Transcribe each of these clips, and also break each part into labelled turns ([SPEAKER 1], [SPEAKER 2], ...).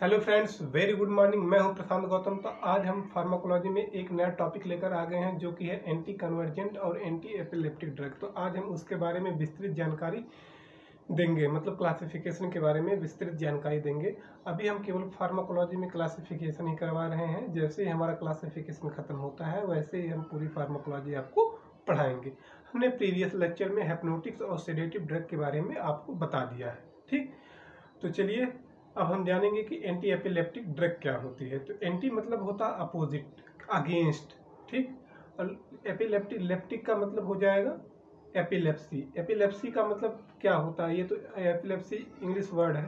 [SPEAKER 1] Hello friends, very good morning. मैं हूं प्रशांत गौतम। तो आज हम फार्माकोलॉजी में एक नया टॉपिक लेकर आ गए हैं जो कि है एंटी कन्वर्जेंट और एंटी एपिलेप्टिक ड्रग। तो आज हम उसके बारे में विस्तृत जानकारी देंगे, मतलब क्लासिफिकेशन के बारे में विस्तृत जानकारी देंगे। अभी हम केवल फार्माकोलॉजी में क्लासिफिकेशन ही करवा रहे हैं। जैसे ही हमारा क्लासिफिकेशन खत्म होता है वैसे ही हम पूरी फार्माकोलॉजी आपको पढ़ाएंगे। हमने प्रीवियस लेक्चर में हिप्नोटिक्स और सेडेटिव ड्रग के बारे में आपको बता दिया है। ठीक, तो चलिए अब हम जानेंगे कि एंटी एपिलेप्टिक ड्रग क्या होती है। तो एंटी मतलब होता है अपोजिट, अगेंस्ट। ठीक, और एपिलेप्टिक, लेप्टिक का मतलब हो जाएगा एपिलेप्सी। एपिलेप्सी का मतलब क्या होता है, ये तो एपिलेप्सी इंग्लिश वर्ड है।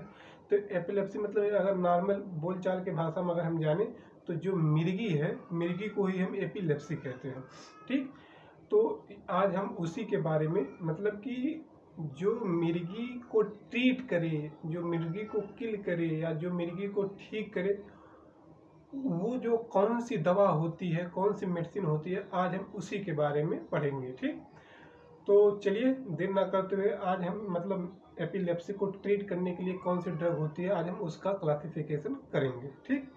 [SPEAKER 1] तो एपिलेप्सी मतलब अगर नॉर्मल बोलचाल के भाषा में अगर हम जाने तो जो मिर्गी है, मिर्गी को ही हम एपिलेप्सी कहते हैं। ठीक, तो आज हम उसी के बारे में, मतलब कि जो मिर्गी को ट्रीट करे, जो मिर्गी को किल करे या जो मिर्गी को ठीक करे, वो जो कौन सी दवा होती है, कौन सी मेडिसिन होती है, आज हम उसी के बारे में पढ़ेंगे। ठीक, तो चलिए देर ना करते हुए आज हम मतलब एपिलेप्सी को ट्रीट करने के लिए कौन सी ड्रग होती है, आज हम उसका क्लासिफिकेशन करेंगे। ठीक,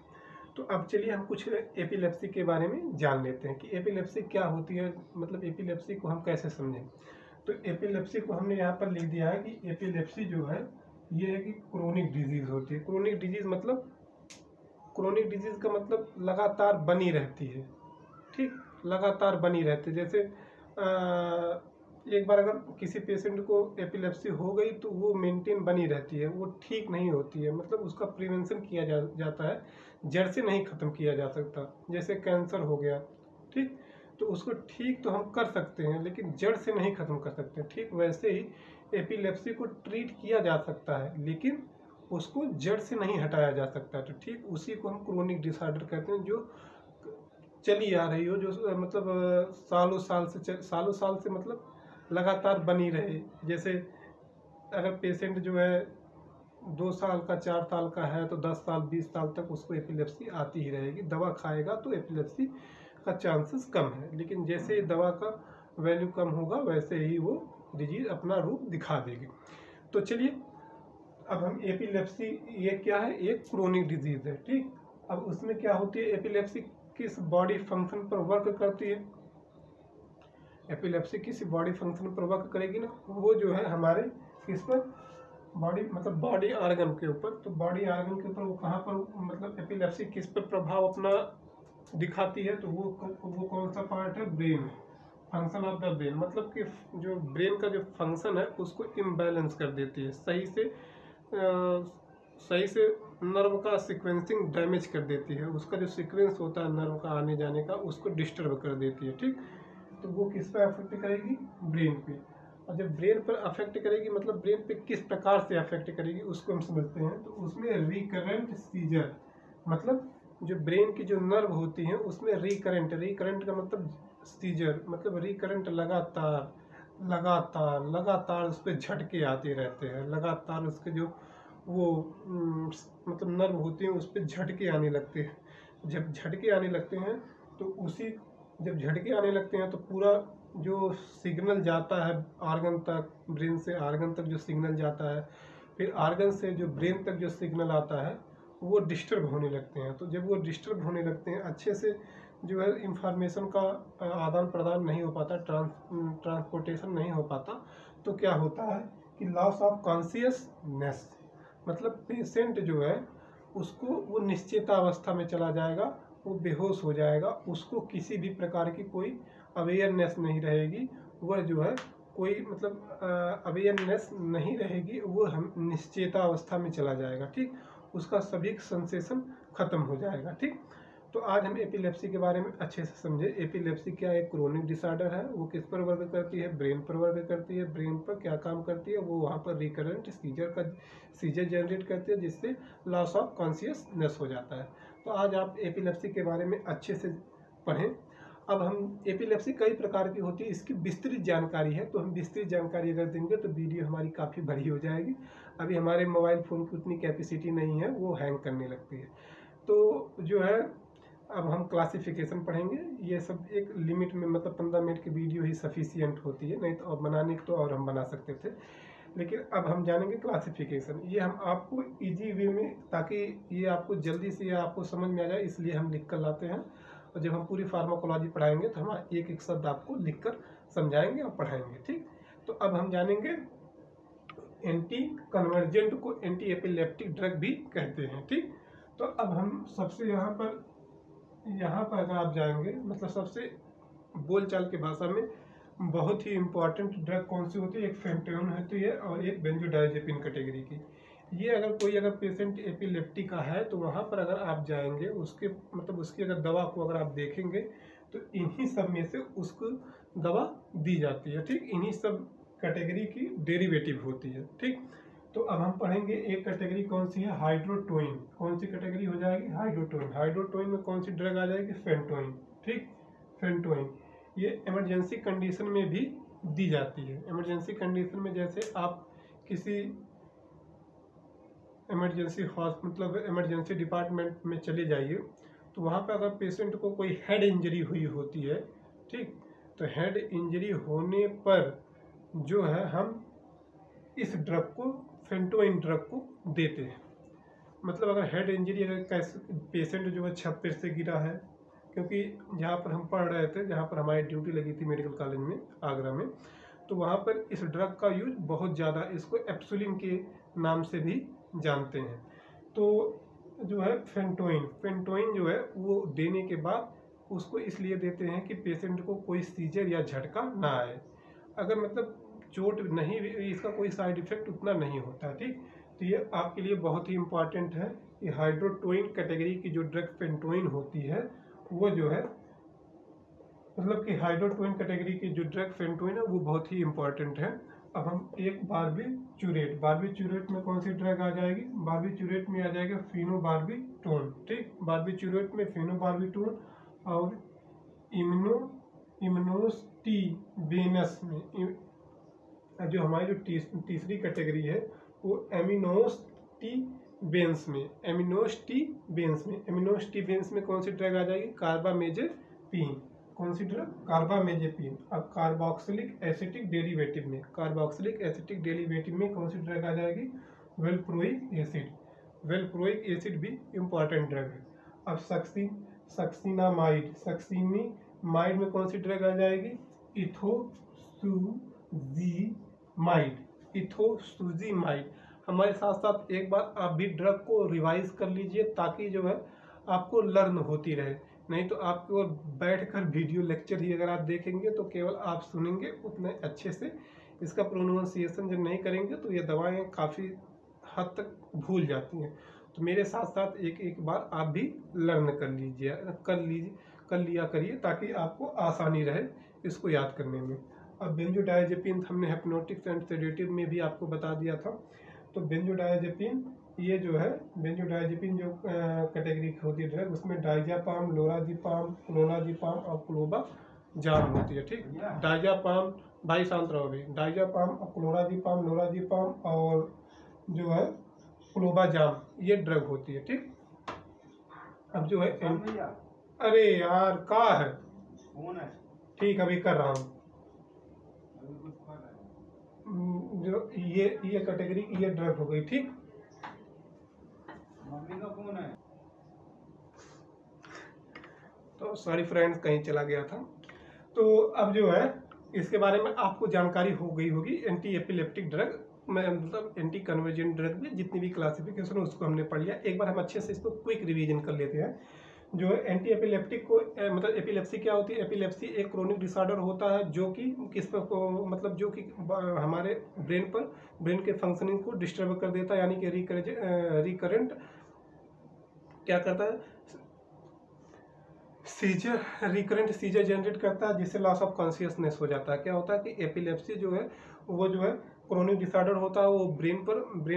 [SPEAKER 1] तो अब चलिए हम कुछ एपिलेप्सी के बारे में जान लेते हैं कि एपिलेप्सी क्या होती है, मतलब एपिलेप्सी को हम कैसे समझें। तो एपिलेप्सी को हमने यहाँ पर लिख दिया है कि एपिलेप्सी जो है ये है कि क्रोनिक डिजीज होती है। क्रोनिक डिजीज मतलब, क्रोनिक डिजीज का मतलब लगातार बनी रहती है। ठीक, लगातार बनी रहती है। जैसे एक बार अगर किसी पेशेंट को एपिलेप्सी हो गई तो वो मेंटेन बनी रहती है, वो ठीक नहीं होती है, मतलब उसका प्रिवेंशन किया जाता है, जड़ से नहीं ख़त्म किया जा सकता। जैसे कैंसर हो गया, ठीक, तो उसको ठीक तो हम कर सकते हैं लेकिन जड़ से नहीं ख़त्म कर सकते। ठीक, वैसे ही एपिलेप्सी को ट्रीट किया जा सकता है लेकिन उसको जड़ से नहीं हटाया जा सकता। तो ठीक उसी को हम क्रोनिक डिसऑर्डर कहते हैं, जो चली आ रही हो, जो मतलब सालों साल से मतलब लगातार बनी रहे। जैसे अगर पेशेंट जो है 2 साल का, 4 साल का है तो 10 साल 20 साल तक उसको एपिलेप्सी आती ही रहेगी। दवा खाएगा तो एपिलेप्सी का चांसेस कम है, लेकिन जैसे ही दवा का वैल्यू कम होगा वैसे ही वो डिजीज अपना रूप दिखा देगी। तो चलिए अब हम एपिलेप्सी, ये क्या है, एक क्रोनिक डिजीज है। ठीक, अब उसमें क्या होती है, एपिलेप्सी किस बॉडी फंक्शन पर वर्क करती है। एपिलेप्सी किसी बॉडी फंक्शन पर वर्क करेगी ना, वो जो है हमारे किस पर, बॉडी मतलब बॉडी आर्गन के ऊपर। तो बॉडी आर्गन के ऊपर वो कहाँ पर, मतलब एपिलेप्सी किस पर प्रभाव अपना दिखाती है, तो वो कौन सा पार्ट है, brain, function of the brain. मतलब कि जो ब्रेन का जो फंक्शन है उसको इम्बैलेंस कर देती है, सही से नर्व का सीक्वेंसिंग डैमेज कर देती है। उसका जो सीक्वेंस होता है नर्व का आने जाने का, उसको डिस्टर्ब कर देती है। ठीक, तो वो किस पे अफेक्ट करेगी, ब्रेन पे। और जब ब्रेन पर अफेक्ट करेगी, मतलब ब्रेन पे किस प्रकार से अफेक्ट करेगी उसको हम समझते हैं। तो उसमें रिकरेंट सीजर, मतलब जो ब्रेन की जो नर्व होती हैं उसमें रिकरेंट का मतलब सीजर, मतलब रिकरेंट लगातार लगातार लगातार उस पर झटके आते रहते हैं। लगातार उसके जो वो मतलब नर्व होती हैं उस पर झटके आने लगते हैं। जब झटके आने लगते हैं तो उसी, जब झटके आने लगते हैं तो पूरा जो सिग्नल जाता है आर्गन तक, ब्रेन से आर्गन तक जो सिग्नल जाता है, फिर आर्गन से जो ब्रेन तक जो सिग्नल आता है वो डिस्टर्ब होने लगते हैं। तो जब वो डिस्टर्ब होने लगते हैं, अच्छे से जो है इंफॉर्मेशन का आदान प्रदान नहीं हो पाता, ट्रांसपोर्टेशन नहीं हो पाता, तो क्या होता है कि लॉस ऑफ कॉन्शियसनेस, मतलब पेशेंट जो है उसको वो निश्चेतावस्था में चला जाएगा, वो बेहोश हो जाएगा, उसको किसी भी प्रकार की कोई अवेयरनेस नहीं रहेगी। वह जो है कोई मतलब अवेयरनेस नहीं रहेगी, वो हम निश्चेतावस्था में चला जाएगा। ठीक, उसका सभी सेंसेशन खत्म हो जाएगा। ठीक, तो आज हम एपिलेप्सी के बारे में अच्छे से समझे। एपिलेप्सी क्या एक क्रोनिक डिसऑर्डर है, वो किस पर वर्क करती है, ब्रेन पर वर्क करती है। ब्रेन पर क्या काम करती है, वो वहाँ पर रिकरेंट सीजर जनरेट करती है, जिससे लॉस ऑफ कॉन्शियसनेस हो जाता है। तो आज आप एपिलेप्सी के बारे में अच्छे से पढ़ें। अब हम, एपिलेप्सी कई प्रकार की होती है, इसकी विस्तृत जानकारी है, तो हम विस्तृत जानकारी अगर देंगे तो वीडियो हमारी काफ़ी बड़ी हो जाएगी। अभी हमारे मोबाइल फ़ोन की उतनी कैपेसिटी नहीं है, वो हैंग करने लगती है। तो जो है अब हम क्लासिफिकेशन पढ़ेंगे। ये सब एक लिमिट में, मतलब 15 मिनट की वीडियो ही सफिशियंट होती है, नहीं तो अब बनाने को तो और हम बना सकते थे। लेकिन अब हम जानेंगे क्लासिफिकेशन। ये हम आपको इजी वे में, ताकि ये आपको जल्दी से आपको समझ में आ जाए, इसलिए हम लिख कर लाते हैं। और जब हम पूरी फार्माकोलॉजी पढ़ाएंगे तो हम एक एक शब्द आपको लिख कर समझाएंगे और पढ़ाएंगे, ठीक। तो अब हम जानेंगे एंटी कन्वर्जेंट को एंटी एपिलेप्टिक ड्रग भी कहते हैं, ठीक। तो अब हम सबसे यहाँ पर अगर आप जाएंगे, मतलब सबसे बोलचाल की भाषा में बहुत ही इम्पोर्टेंट ड्रग कौन सी होती है, एक फेंटोइन होती है और एक बेंजोडाइजेपिन कैटेगरी की। ये अगर पेशेंट एपिलेप्टिक का है तो वहाँ पर अगर आप जाएंगे, उसके मतलब उसकी अगर दवा को अगर आप देखेंगे तो इन्हीं सब में से उसको दवा दी जाती है, ठीक। इन्हीं सब कैटेगरी की डेरिवेटिव होती है, ठीक। तो अब हम पढ़ेंगे एक कैटेगरी कौन सी है, हाइड्रोटोइन। कौन सी कैटेगरी हो जाएगी, हाइड्रोटोइन। हाइड्रोटोइन में कौन सी ड्रग आ जाएगी, फेंटोइन, ठीक। फेंटोइन ये इमरजेंसी कंडीशन में भी दी जाती है। इमरजेंसी कंडीशन में जैसे आप किसी इमरजेंसी डिपार्टमेंट में चले जाइए, तो वहाँ पे अगर पेशेंट को कोई हेड इंजरी हुई होती है, ठीक, तो हेड इंजरी होने पर जो है हम इस ड्रग को, फेंटोइन ड्रग को देते हैं। मतलब अगर हेड इंजरी, अगर पेशेंट जो है छत पर से गिरा है, क्योंकि जहाँ पर हम पढ़ रहे थे, जहाँ पर हमारी ड्यूटी लगी थी मेडिकल कॉलेज में आगरा में, तो वहाँ पर इस ड्रग का यूज बहुत ज़्यादा, इसको एप्सुलिन के नाम से भी जानते हैं। तो जो है फेंटोइन जो है वो देने के बाद उसको इसलिए देते हैं कि पेशेंट को कोई सीजर या झटका ना आए। अगर मतलब चोट नहीं, इसका कोई साइड इफेक्ट उतना नहीं होता, ठीक। तो ये आपके लिए बहुत ही इम्पॉर्टेंट है कि हाइड्रोटोइन कैटेगरी की जो ड्रग फेंटोइन होती है वो जो है, मतलब कि हाइड्रोटोइन कैटेगरी की जो ड्रग फेंटोइन है वो बहुत ही इम्पॉर्टेंट है। अब हम एक बारबीच्यूरेट में कौन सी ड्रग आ जाएगी, बारबीच्यूरेट में आ जाएगा फेनोबार्बिटोन, ठीक। बारबीच्यूरेट में फेनोबार्बिटोन और इम्यूनोस्टिबेनस में, जो हमारी जो तीसरी कैटेगरी है वो एमिनोस्टिबेंस में कौन सी ड्रग आ जाएगी, कार्बामेजेपिन। कौन सी ड्रग, कार्बामेजेपिन। अब कार्बोक्सिलिक एसिटिक डेरिवेटिव में कौन सी ड्रग आ जाएगी, वेलप्रोइक एसिड भी इम्पॉर्टेंट ड्रग है। अब सक्सिनामाइड में कौन सी ड्रग आ जाएगी, इथोसुजीमाइड। हमारे साथ साथ एक बार आप भी ड्रग को रिवाइज कर लीजिए, ताकि जो है आपको लर्न होती रहे। नहीं तो आपको बैठकर वीडियो लेक्चर ही अगर आप देखेंगे तो केवल आप सुनेंगे, उतने अच्छे से इसका प्रोनाउंसिएशन जब नहीं करेंगे तो ये दवाएं काफ़ी हद तक भूल जाती हैं। तो मेरे साथ साथ एक बार आप भी लर्न कर लिया करिए, ताकि आपको आसानी रहे इसको याद करने में। अब बेंजोडाइजेपिन हमने हिप्नोटिक्स एंड सेडेटिव में भी आपको बता दिया था। तो बेंजोडाइजेपिन, ये जो है बेंजोडाइजेपिन जो कैटेगरी होती है ड्रग, उसमें डायजापाम, लोराजिपाम, क्लोनाजिपाम और क्लोबाजाम होती है, ठीक। डायजापाम, भाई शांत रहो भी, डायजापाम, क्लोराजिपाम, लोराजिपाम और जो है क्लोबाजाम, ये ड्रग होती है, ठीक। अब जो है अरे यार का है, ठीक अभी कर रहा हूँ। जो ये कैटेगरी की ये ड्रग हो गई, ठीक। मम्मी का फोन है, तो सॉरी फ्रेंड्स, कहीं चला गया था। तो अब जो है इसके बारे में आपको जानकारी हो गई होगी। एंटी एपिलेप्टिक ड्रग में मतलब एंटी कन्वर्जेंट ड्रग में जितनी भी क्लासिफिकेशन है उसको हमने पढ़ लिया। एक बार हम अच्छे से इसको क्विक रिवीजन कर लेते हैं। जो है एंटी एपिलेप्टिक को मतलब एपिलेप्सी क्या होती है, एपिलेप्सी एक क्रोनिक डिसऑर्डर होता है जो कि किस पर मतलब जो कि हमारे ब्रेन के फंक्शनिंग को डिस्टर्ब कर देता है, यानी कि रिकरेंट क्या करता है, रिकरेंट सीजर जनरेट करता है, जिससे लॉस ऑफ कॉन्शियसनेस हो जाता है। क्या होता है कि एपिलेप्सी जो है वो जो है क्रोनिक डिसऑर्डर होता है, वो ब्रेन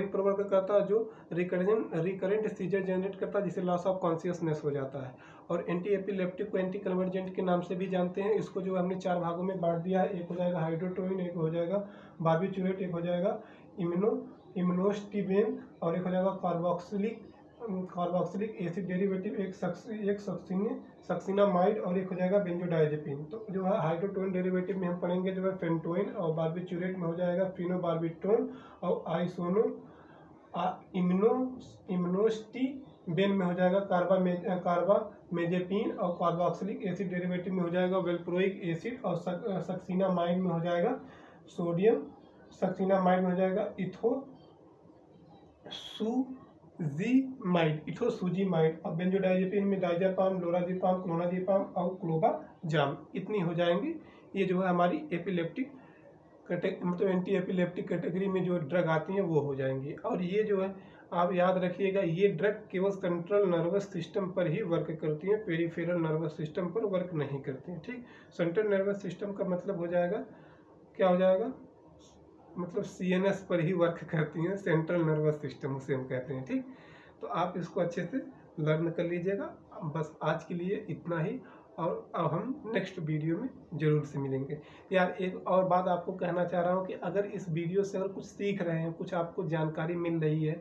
[SPEAKER 1] पर वर्क करता है, जो रिकरेंट सीजर जनरेट करता है, जिससे लॉस ऑफ कॉन्शियसनेस हो जाता है। और एंटी एपिलेप्टिक को एंटी कन्वर्जेंट के नाम से भी जानते हैं। इसको जो हमने 4 भागों में बांट दिया है, एक हो जाएगा हाइड्रोटोइन, एक हो जाएगा बार्बिट्यूरेट, एक हो जाएगा इम्यूनोस्टिबेन और एक हो जाएगा कार्बोक्सिलिक कार्बोक्सिलिक एसिड डेरिवेटिव, एक सक्सिनामाइड और एक हो जाएगा बेंजोडाइजेपिन। तो जो है हाइड्रोटोन डेरिवेटिव में हम पढ़ेंगे जो है फेंटोइन, और बार्बिट्यूरेट में हो जाएगा फिनोबार्बिटोन, और आइसोनो इम्नोस्टिबेन में हो जाएगा कार्बामेजेपिन, और कार्बोक्सिलिक एसिड डेरिवेटिव में हो जाएगा वेल्प्रोइक एसिड, और सक्सिनामाइड में हो जाएगा सोडियम, सक्सिनामाइड में हो जाएगा इथोसूजीमाइड, और बेंजोडाइजेपिन में डाइजापाम, लोराजिपाम, क्लोनाजिपाम और क्लोबाजाम। इतनी हो जाएंगी। ये जो है हमारी एपिलेप्टिक मतलब एंटी एपिलेप्टिक कैटेगरी में जो ड्रग आती हैं वो हो जाएंगी। और ये जो है आप याद रखिएगा, ये ड्रग केवल सेंट्रल नर्वस सिस्टम पर ही वर्क करती हैं, पेरिफेरल नर्वस सिस्टम पर वर्क नहीं करती हैं। ठीक, सेंट्रल नर्वस सिस्टम का मतलब हो जाएगा, क्या हो जाएगा, मतलब CNS पर ही वर्क करती हैं, सेंट्रल नर्वस सिस्टम उसे हम कहते हैं। ठीक, तो आप इसको अच्छे से लर्न कर लीजिएगा। बस आज के लिए इतना ही, और अब हम नेक्स्ट वीडियो में ज़रूर से मिलेंगे। यार एक और बात आपको कहना चाह रहा हूँ कि अगर इस वीडियो से अगर कुछ सीख रहे हैं, कुछ आपको जानकारी मिल रही है,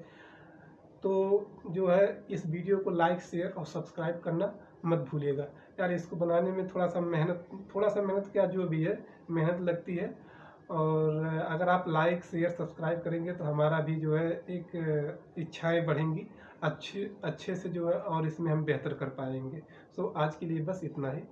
[SPEAKER 1] तो जो है इस वीडियो को लाइक, शेयर और सब्सक्राइब करना मत भूलिएगा। यार इसको बनाने में थोड़ा सा मेहनत क्या, जो भी है मेहनत लगती है, और अगर आप लाइक, शेयर, सब्सक्राइब करेंगे तो हमारा भी जो है एक इच्छाएं बढ़ेंगी अच्छे से जो है, और इसमें हम बेहतर कर पाएंगे। सो आज के लिए बस इतना ही।